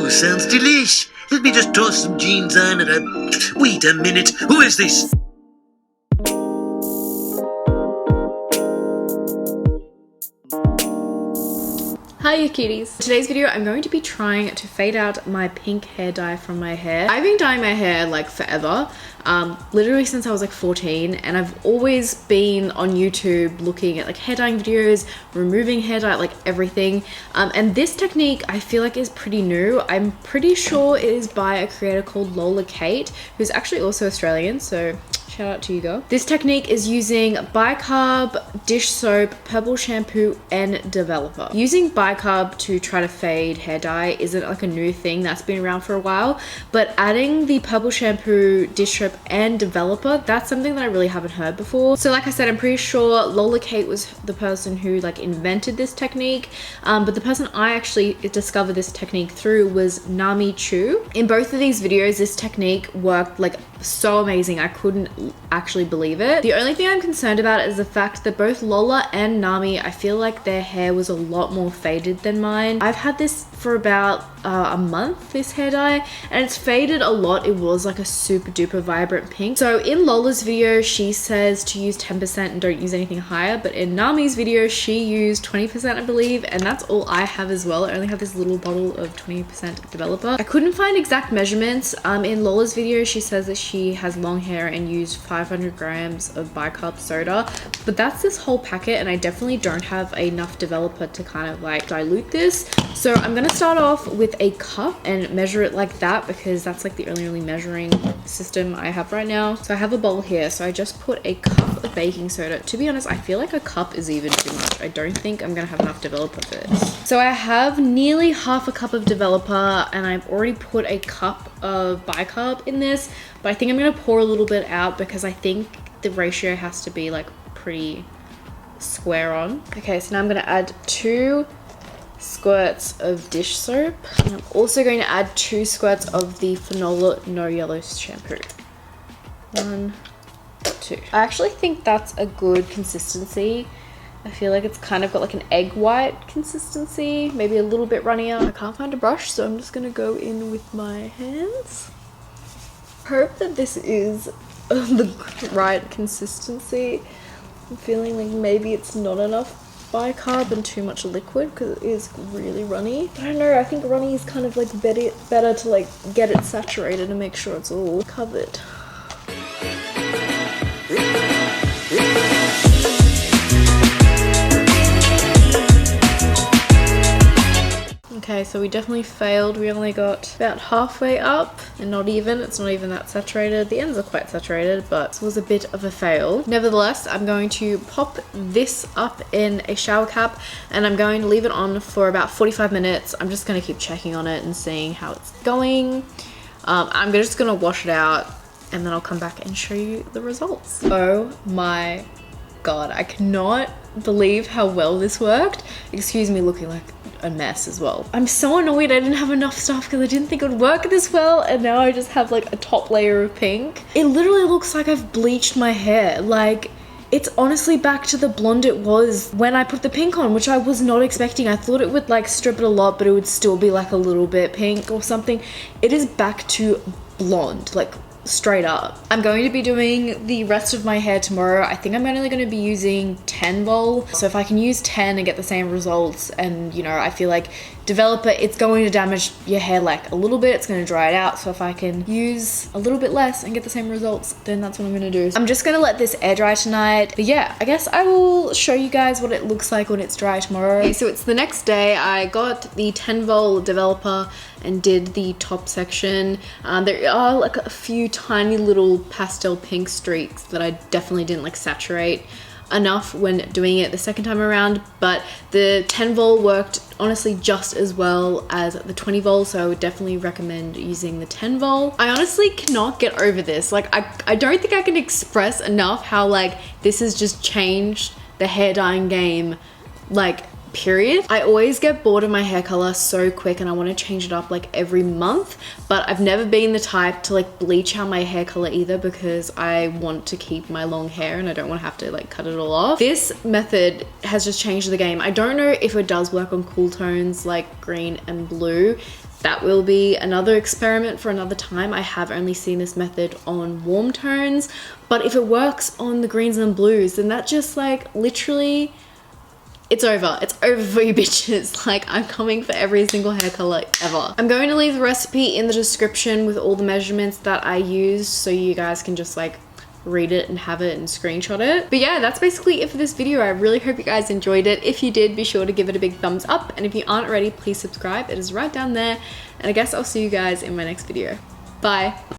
Ooh, sounds delish. Let me just toss some jeans on and wait a minute. Who is this? Hiya cuties. In today's video I'm going to be trying to fade out my pink hair dye from my hair. I've been dyeing my hair like forever, literally since I was like 14, and I've always been on YouTube looking at like hair dyeing videos, removing hair dye, like everything, and this technique I feel like is pretty new. I'm pretty sure it is by a creator called Lola Kate, who's actually also Australian, so shout out to you, girl. This technique is using bicarb, dish soap, purple shampoo, and developer. Using bicarb to try to fade hair dye isn't like a new thing, that's been around for a while, but adding the purple shampoo, dish soap, and developer, that's something that I really haven't heard before. So like I said, I'm pretty sure Lola Kate was the person who like invented this technique, but the person I actually discovered this technique through was Nami Chu. In both of these videos, this technique worked like so amazing. I couldn't actually believe it. The only thing I'm concerned about is the fact that both Lola and Nami, I feel like their hair was a lot more faded than mine. I've had this for about a month, this hair dye, and it's faded a lot. It was like a super duper vibrant pink. So in Lola's video, she says to use 10% and don't use anything higher, but in Nami's video, she used 20%, I believe, and that's all I have as well. I only have this little bottle of 20% developer. I couldn't find exact measurements. In Lola's video, she says that she has long hair and used 500 grams of bicarb soda, but that's this whole packet, and I definitely don't have enough developer to kind of like dilute this. So I'm gonna start off with a cup and measure it like that, because that's like the only measuring system I have right now. So I have a bowl here, so I just put a cup of baking soda. To be honest, I feel like a cup is even too much. I don't think I'm gonna have enough developer for this. So I have nearly half a cup of developer, and I've already put a cup of bicarb in this, but I think I'm gonna pour a little bit out because I think the ratio has to be like pretty square on. Okay, so now I'm gonna add 2 squirts of dish soap, and I'm also going to add 2 squirts of the Fanola No Yellow shampoo. 1, 2. I actually think that's a good consistency. I feel like it's kind of got like an egg white consistency, maybe a little bit runnier. I can't find a brush, so I'm just gonna go in with my hands. Hope that this is the right consistency. I'm feeling like maybe it's not enough bicarb and too much liquid because it is really runny. I don't know, I think runny is kind of like better to like get it saturated and make sure it's all covered. Okay, so we definitely failed. We only got about halfway up, and it's not even that saturated. The ends are quite saturated, but it was a bit of a fail. Nevertheless, I'm going to pop this up in a shower cap, and I'm going to leave it on for about 45 minutes. I'm just going to keep checking on it and seeing how it's going. I'm just going to wash it out, and then I'll come back and show you the results. Oh my god, I cannot believe how well this worked. Excuse me looking like a mess as well. I'm so annoyed I didn't have enough stuff because I didn't think it would work this well, and now I just have like a top layer of pink. It literally looks like I've bleached my hair. Like, it's honestly back to the blonde it was when I put the pink on, which I was not expecting. I thought it would like strip it a lot, but it would still be like a little bit pink or something. It is back to blonde, like straight up. I'm going to be doing the rest of my hair tomorrow. I think I'm only going to be using 10 vol. So if I can use 10 and get the same results, and you know, I feel like developer, it's going to damage your hair like a little bit, it's going to dry it out. So if I can use a little bit less and get the same results, then that's what I'm going to do. I'm just going to let this air dry tonight. But yeah, I guess I will show you guys what it looks like when it's dry tomorrow. Okay, so it's the next day. I got the 10 vol developer and did the top section. There are like a few tiny little pastel pink streaks that I definitely didn't like saturate enough when doing it the second time around, but the 10 vol worked honestly just as well as the 20 vol, so I would definitely recommend using the 10 vol. I honestly cannot get over this. Like, I don't think I can express enough how like this has just changed the hair dyeing game, like period. I always get bored of my hair color so quick, and I want to change it up like every month, but I've never been the type to like bleach out my hair color either, because I want to keep my long hair and I don't want to have to like cut it all off. This method has just changed the game. I don't know if it does work on cool tones like green and blue. that will be another experiment for another time. I have only seen this method on warm tones, but if it works on the greens and blues, then that just like literally, it's over. It's over for you bitches. Like, I'm coming for every single hair color ever. I'm going to leave the recipe in the description with all the measurements that I used so you guys can just like read it and have it and screenshot it. But yeah, that's basically it for this video. I really hope you guys enjoyed it. If you did, be sure to give it a big thumbs up. And if you aren't already, please subscribe. It is right down there. And I guess I'll see you guys in my next video. Bye.